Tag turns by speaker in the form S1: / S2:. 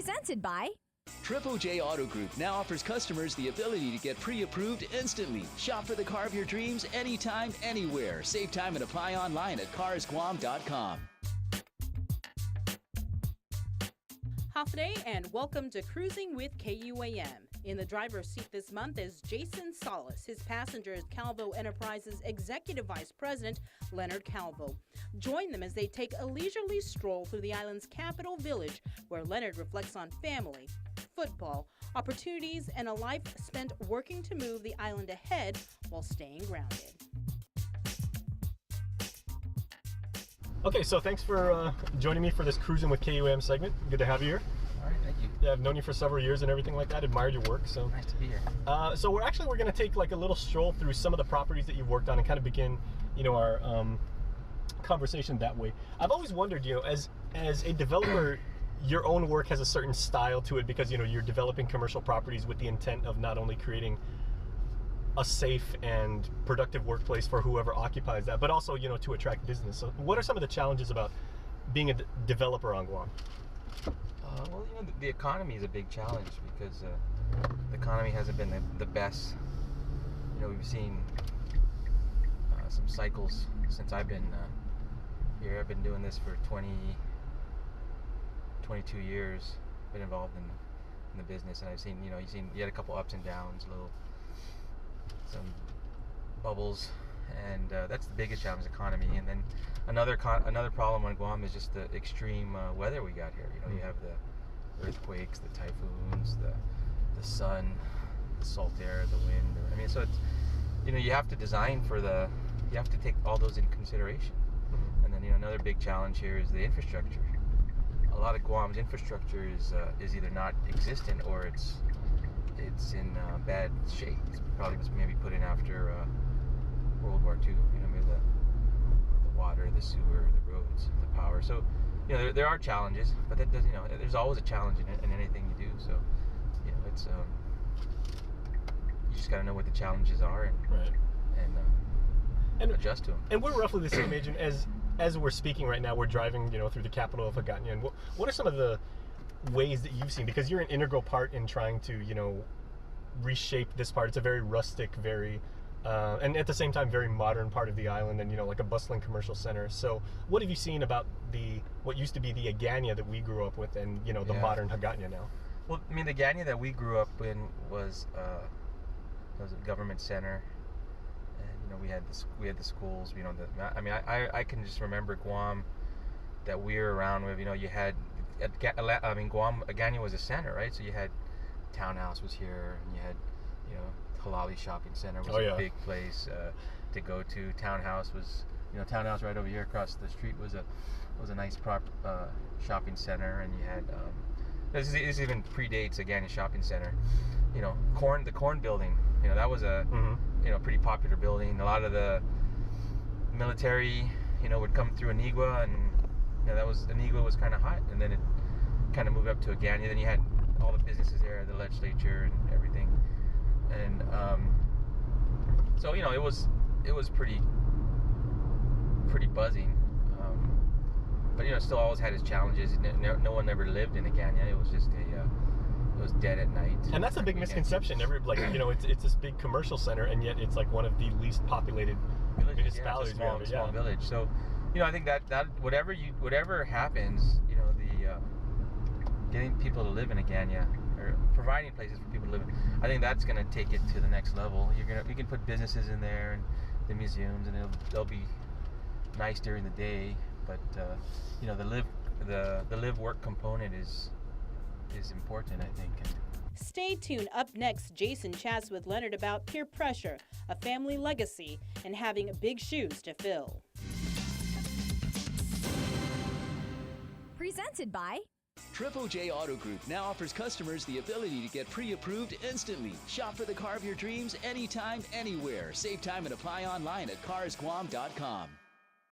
S1: Presented by
S2: Triple J Auto Group now offers customers the ability to get pre-approved instantly. Shop for the car of your dreams anytime, anywhere. Save time and apply online at carsguam.com.
S3: Hafday and welcome to Cruising with KUAM. In the driver's seat this month is Jason Salas. His passenger is Calvo Enterprises Executive Vice President Leonard Calvo. Join them as they take a leisurely stroll through the island's capital village, where Leonard reflects on family, football, opportunities, and a life spent working to move the island ahead while staying grounded.
S4: Okay, so thanks for joining me for this Cruising with KUAM segment. Good to have you here.
S5: All right, thank you.
S4: Yeah, I've known you for several years and everything like that. Admired your work. So
S5: nice to be here.
S4: So we're going to take like a little stroll through some of the properties that you've worked on and kind of begin, our conversation that way. I've always wondered, as a developer, your own work has a certain style to it because you're developing commercial properties with the intent of not only creating a safe and productive workplace for whoever occupies that, but also to attract business. So what are some of the challenges about being a developer on Guam?
S5: Well, the economy is a big challenge because the economy hasn't been the best. We've seen some cycles since I've been here. I've been doing this for 22 years. Been involved in the business, and I've seen you had a couple ups and downs, some bubbles, and that's the biggest challenge, economy. And then another problem on Guam is just the extreme weather we got here. You have the earthquakes, the typhoons, the sun, the salt air, the wind. So it's you have to design for you have to take all those in consideration. And then another big challenge here is the infrastructure. A lot of Guam's infrastructure is either not existent or it's in bad shape. It's probably was maybe put in after World War II. Maybe the water, the sewer, the roads, the power. So there are challenges, but that does there's always a challenge in anything you do. So it's you just got to know what the challenges are and adjust to them.
S4: And we're roughly the same age, and as we're speaking right now, we're driving through the capital of Hagåtña. And what are some of the ways that you've seen, because you're an integral part in trying to reshape this part? It's a very rustic, very and at the same time very modern part of the island, and like a bustling commercial center. So what have you seen about what used to be the Hagåtña that we grew up with, and the modern Hagåtña now?
S5: Well, the Hagåtña that we grew up in was a government center, and we had the schools. I can just remember Guam that we were around with. You had Guam, Hagåtña was a center, right? So you had Townhouse was here, and you had Halali Shopping Center was a big place to go to. Townhouse was Townhouse right over here across the street was a nice shopping center, and you had this even predates Hagåtña Shopping Center. The Corn Building, that was a pretty popular building. A lot of the military would come through Anigua, and Anigua was kind of hot, and then it kind of moved up to Hagåtña. Then you had all the businesses there, the legislature and everything, and so it was pretty buzzing, but it still always had its challenges. No one ever lived in Hagåtña. It was just it was dead at night. And that's
S4: a big misconception. It's this big commercial center, and yet it's like one of the least populated municipalities.
S5: Yeah, it's a small village. So I think that whatever happens, getting people to live in Hagåtña, or providing places for people to live in, I think that's going to take it to the next level. You can put businesses in there and the museums, and they'll be nice during the day, but the live work component is important, I think.
S3: Stay tuned. Up next, Jason chats with Leonard about peer pressure, a family legacy, and having big shoes to fill.
S1: Presented by
S2: Triple J Auto Group now offers customers the ability to get pre-approved instantly. Shop for the car of your dreams anytime, anywhere. Save time and apply online at carsguam.com.